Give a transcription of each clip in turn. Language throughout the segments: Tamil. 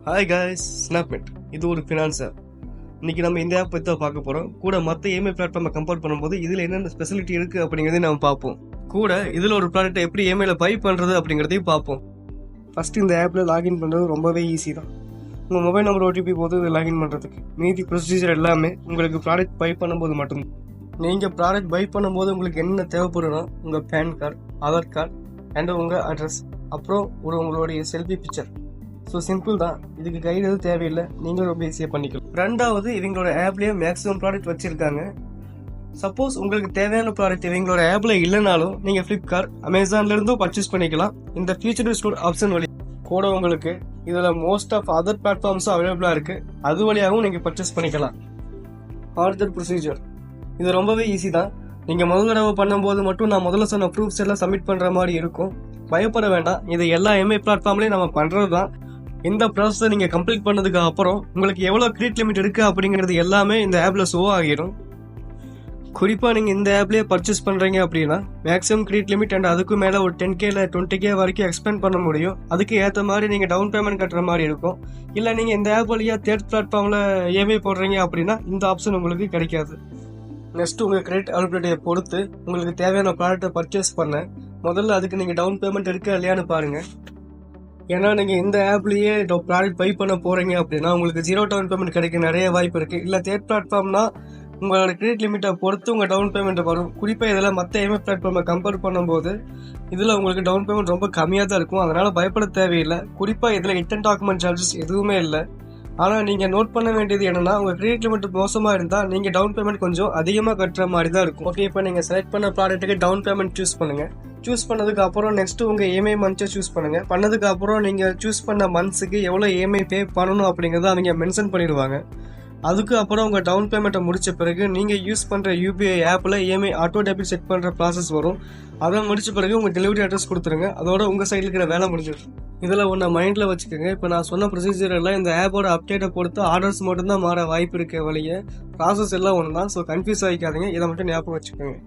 ஹாய் காய்ஸ், ஸ்னாப்மெட் இது ஒரு ஃபினான்ஸ் ஆப். இன்னைக்கு நம்ம இந்த ஆப் பற்றி தான் பார்க்க போகிறோம். கூட மற்ற இஎம்ஐ பிளாட்ஃபார்மை கம்பேர் பண்ணும்போது இதில் என்னென்ன ஸ்பெசிலிட்டி இருக்குது அப்படிங்கிறதையும் நம்ம பார்ப்போம். கூட இதில் ஒரு ப்ராடக்ட்டை எப்படி இஎம்ஐல பை பண்ணுறது அப்படிங்கிறதையும் பார்ப்போம். ஃபஸ்ட்டு இந்த ஆப்பில் லாகின் பண்ணுறது ரொம்பவே ஈஸி தான். உங்கள் மொபைல் நம்பர் ஓடிபி போது லாகின் பண்ணுறதுக்கு மீதி ப்ரொசீஜர் எல்லாமே உங்களுக்கு ப்ராடக்ட் பை பண்ணும்போது மட்டும்தான். நீங்கள் ப்ராடக்ட் பை பண்ணும்போது உங்களுக்கு என்ன தேவைப்படுனா உங்கள் pan card, Aadhaar card and உங்கள் அட்ரஸ், அப்புறம் உங்களுடைய செல்ஃபி பிக்சர். ஸோ சிம்பிள் தான், இதுக்கு கைடு எதுவும் தேவையில்லை, நீங்களும் ரொம்ப ஈஸியாக பண்ணிக்கலாம். ரெண்டாவது, இவங்களோட ஆப்லேயே மேக்ஸிமம் ப்ராடக்ட் வச்சுருக்காங்க. சப்போஸ் உங்களுக்கு தேவையான ப்ராடக்ட் இவங்களோட ஆப்பில் இல்லைனாலும் நீங்கள் ஃப்ளிப்கார்ட், அமேசான்லேருந்தும் பர்ச்சேஸ் பண்ணிக்கலாம். இந்த ஃபியூச்சர் ஸ்டோர் ஆப்ஷன் வழி கூட உங்களுக்கு இதில் மோஸ்ட் ஆஃப் அதர் பிளாட்ஃபார்ம்ஸும் அவைலபிளாக இருக்குது. அது வழியாகவும் நீங்கள் பர்ச்சேஸ் பண்ணிக்கலாம். ஃபர்தர் ப்ரொசீஜர் இது ரொம்பவே ஈஸி தான். நீங்கள் முதல் தடவை பண்ணும்போது மட்டும் நான் முதல்ல சொன்ன ப்ரூஃப்ஸ் எல்லாம் சப்மிட் பண்ணுற மாதிரி இருக்கும். பயப்பட வேண்டாம், இது எல்லா எம்ஐ பிளாட்ஃபார்ம்லேயும் நம்ம பண்ணுறது தான். இந்த ப்ராசஸை நீங்கள் கம்ப்ளீட் பண்ணதுக்கு அப்புறம் உங்களுக்கு எவ்வளோ கிரெடிட் லிமிட் இருக்குது அப்படிங்கிறது எல்லாமே இந்த ஆப்பில் ஷோ ஆகிடும். குறிப்பாக நீங்கள் இந்த ஆப்லேயே பர்ச்சேஸ் பண்ணுறீங்க அப்படின்னா மேக்ஸிமம் கிரெடிட் லிமிட் அண்ட் அதுக்கு மேலே ஒரு 10K இல்லை 20K வரைக்கும் எக்ஸ்பெண்ட் பண்ண முடியும். அதுக்கு ஏற்ற மாதிரி நீங்கள் டவுன் பேமெண்ட் கட்டுற மாதிரி இருக்கும். இல்லை நீங்கள் இந்த ஆப் வழியாக தேர்ட் பிளாட்ஃபார்மில் இஎம்ஐ போடுறீங்க அப்படின்னா இந்த ஆப்ஷன் உங்களுக்கு கிடைக்காது. நெக்ஸ்ட், உங்கள் கிரெடிட் அவைலபிலிட்டியை பொறுத்து உங்களுக்கு தேவையான ப்ராடக்ட்டை பர்ச்சேஸ் பண்ண முதல்ல அதுக்கு நீங்கள் டவுன் பேமெண்ட் இருக்கா இல்லையான்னு பாருங்கள். ஏன்னா நீங்கள் இந்த ஆப்லேயே ப்ராடக்ட் பை பண்ண போகிறீங்க அப்படின்னா உங்களுக்கு 0 டவுன் பேமெண்ட் கிடைக்க நிறைய வாய்ப்பு இருக்குது. இல்லை தேர்ட் பிளாட்ஃபார்ம்னா உங்களோட கிரெடிட் லிமிட்டை பொறுத்து உங்கள் டவுன் பேமெண்ட் வரும். குறிப்பாக இதில் மற்ற இஎம்ஐ பிளாட்ஃபார்மை கம்பேர் பண்ணும்போது இதில் உங்களுக்கு டவுன் பேமெண்ட் ரொம்ப கம்மியாக தான் இருக்கும். அதனால் பயப்பட தேவையில்லை. குறிப்பாக இதில் இன்டர்ன் டாக்குமெண்ட் சார்ஜஸ் எதுவுமே இல்லை. ஆனால் நீங்கள் நோட் பண்ண வேண்டியது என்னென்னா உங்கள் கிரெடிட் லிமிட் மோசமாக இருந்தால் நீங்கள் டவுன் பேமெண்ட் கொஞ்சம் அதிகமாக கட்டுற மாதிரி தான் இருக்கும். ஓகே, இப்போ நீங்கள் செலக்ட் பண்ண ப்ராடக்ட்டுக்கு டவுன் பேமெண்ட் சூஸ் பண்ணுங்கள். சூஸ் பண்ணதுக்கு அப்புறம் நெக்ஸ்ட் உங்கள் இஎம்ஐ மந்த்ஸை சூஸ் பண்ணுங்கள். பண்ணதுக்கு அப்புறம் நீங்கள் சூஸ் பண்ண மந்த்ஸுக்கு எவ்வளோ இஎம்ஐ பே பண்ணணும் அப்படிங்கிறத அவங்க மென்ஷன் பண்ணிடுவாங்க. அதுக்கு அப்புறம் உங்கள் டவுன் பேமெண்ட்டை முடித்த பிறகு நீங்கள் யூஸ் பண்ணுற யூபிஐ ஆப்பில் இஎம்ஐ ஆட்டோ டெபிட் செட் பண்ணுற ப்ராசஸ் வரும். அதை முடித்த பிறகு உங்கள் டெலிவரி அட்ரஸ் கொடுத்துருங்க. அதோட உங்கள் சைடில் இருக்கிற வேலை முடிஞ்சிடும். இதில் ஒன்று மைண்டில் வச்சுக்கோங்க, இப்போ நான் சொன்ன ப்ரொசீஜர் எல்லாம் இந்த ஆப்போட அப்டேட்டை பொறுத்து ஆர்டர்ஸ் மட்டும்தான் மாற வாய்ப்பு இருக்க வழியே ப்ராசஸ் எல்லாம் ஒன்று தான். ஸோ கன்ஃபியூஸ் ஆகிக்காதீங்க, இதை மட்டும் ஞாபகம் வச்சுக்கோங்க.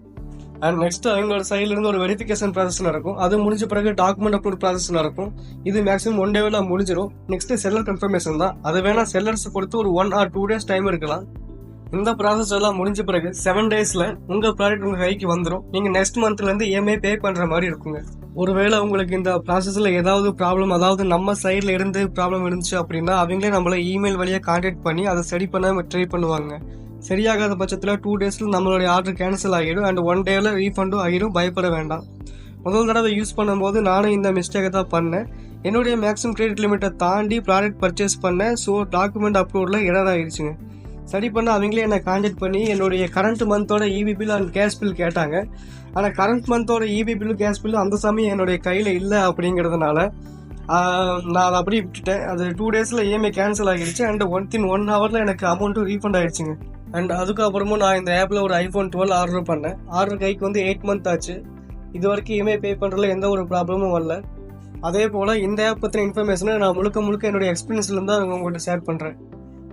அண்ட் நெக்ஸ்ட் அவங்களோட சைட்லேருந்து ஒரு வெரிஃபிகேஷன் ப்ராசஸ் நடக்கும். அது முடிஞ்ச பிறகு டாக்குமெண்ட் அப்லோட் ப்ராசஸ் நடக்கும். இது மேக்ஸிமம் 1 டேவில் முடிஞ்சிடும். நெக்ஸ்ட் செல்லர் கன்ஃபர்மேஷன் தான். அது வேணா செல்லர்ஸ் பொறுத்து ஒரு 1 or 2 days டைம் இருக்கலாம். இந்த ப்ராசஸ் எல்லாம் முடிஞ்ச பிறகு 7 daysல உங்கள் ப்ராடக்ட் உங்கள் கைக்கு வந்துடும். நீங்கள் நெக்ஸ்ட் மந்த்லேருந்து இஎம்ஐ பே பண்ணுற மாதிரி இருக்குங்க. ஒருவேளை உங்களுக்கு இந்த ப்ராசஸில் ஏதாவது ப்ராப்ளம், அதாவது நம்ம சைடில் இருந்து ப்ராப்ளம் இருந்துச்சு அப்படின்னா அவங்களே நம்மளை இமெயில் வழியாக கான்டாக்ட் பண்ணி அதை சரி பண்ண ட்ரை பண்ணுவாங்க. சரியாகாத பட்சத்தில் 2 daysல நம்மளுடைய ஆர்டர் கேன்சல் ஆகிடும் அண்ட் 1 டேவில் ரீஃபண்டும் ஆகிடும். பயப்பட வேண்டாம். முதல் தடவை யூஸ் பண்ணும்போது நானும் இந்த மிஸ்டேக்கை தான் பண்ணேன். என்னுடைய மேக்ஸிமம் கிரெடிட் லிமிட்டை தாண்டி ப்ராடக்ட் பர்ச்சேஸ் பண்ணேன். ஸோ டாக்குமெண்ட் அப்லோடில் எரர் ஆகிடுச்சுங்க. சரி பண்ண அவங்களே என்னை கான்டாக்ட் பண்ணி என்னுடைய கரண்ட் மந்தோட EB bill and gas bill கேட்டாங்க. ஆனால் கரண்ட் மந்தோட இபி பில்லு கேஸ் பில்லு அந்த சமயம் என்னுடைய கையில் இல்லை அப்படிங்கிறதுனால நான் அதை அப்படியே விட்டுட்டேன். அது 2 daysல இஎம்ஐ கேன்சல் ஆகிடுச்சு அண்ட் within 1 hourல எனக்கு அமௌண்ட்டும் ரீஃபண்ட் ஆகிடுச்சுங்க. அண்ட் அதுக்கப்புறமும் நான் இந்த ஆப்பில் ஒரு iPhone 12 ஆர்டர் பண்ணேன். ஆர்டர் கைக்கு வந்து 8 month ஆச்சு. இது வரைக்கும் இஎம்ஐ பே பண்ணுறதுல எந்த ஒரு ப்ராப்ளமும் வரல. அதே போல் இந்த ஆப் பற்றின இன்ஃபர்மேஷனை நான் முழுக்க என்னுடைய எக்ஸ்பீரியன்ஸ்லேருந்து தான் உங்கள்கிட்ட ஷேர் பண்ணுறேன்.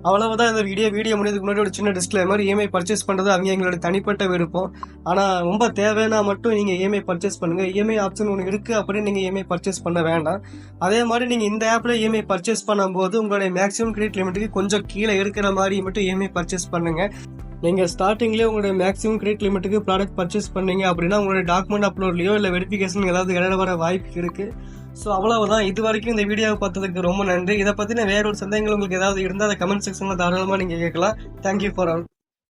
அவ்வளவுதான் இந்த வீடியோ முடியதுக்கு முன்னாடி ஒரு சின்ன டிஸ்க்ளைமர். இஎம்ஐ பர்ச்சேஸ் பண்ணுறது அவங்க எங்களோட தனிப்பட்ட விருப்பம். ஆனால் ரொம்ப தேவைன்னா மட்டும் நீங்கள் இஎம்ஐ பர்ச்சேஸ் பண்ணுங்கள். இஎம்ஐ ஆப்ஷன் ஒன்று இருக்குது அப்படின்னு நீங்கள் இஎம்ஐ பர்ச்சேஸ் பண்ண வேண்டாம். அதே மாதிரி நீங்கள் இந்த ஆப்பில் இஎம்ஐ பர்ச்சேஸ் பண்ணும்போது உங்களுடைய மேக்ஸிமம் கிரெடிட் லிமிட்டுக்கு கொஞ்சம் கீழே இருக்கிற மாதிரி மட்டும் இஎம்ஐ பர்ச்சேஸ் பண்ணுங்கள். நீங்கள் ஸ்டார்டிங்லேயே உங்களுடைய மேக்ஸிமம் கிரெடிட் லிமிட்டுக்கு ப்ராடக்ட் பர்ச்சேஸ் பண்ணீங்க அப்படின்னா உங்களுடைய டாக்குமெண்ட் அப்லோட்லையோ இல்லை வெரிஃபிகேஷன் ஏதாவது இடையில வர வாய்ப்பு இருக்குது. ஸோ அவ்வளவுதான். இது வரைக்கும் இந்த வீடியோவை பார்த்ததுக்கு ரொம்ப நன்றி. இதை பற்றின வேற ஒரு சந்தேகங்கள் உங்களுக்கு ஏதாவது இருந்தால் அதை கமெண்ட் செக்ஷனில் தாராளமாக நீங்கள் கேட்கலாம். Thank you for all.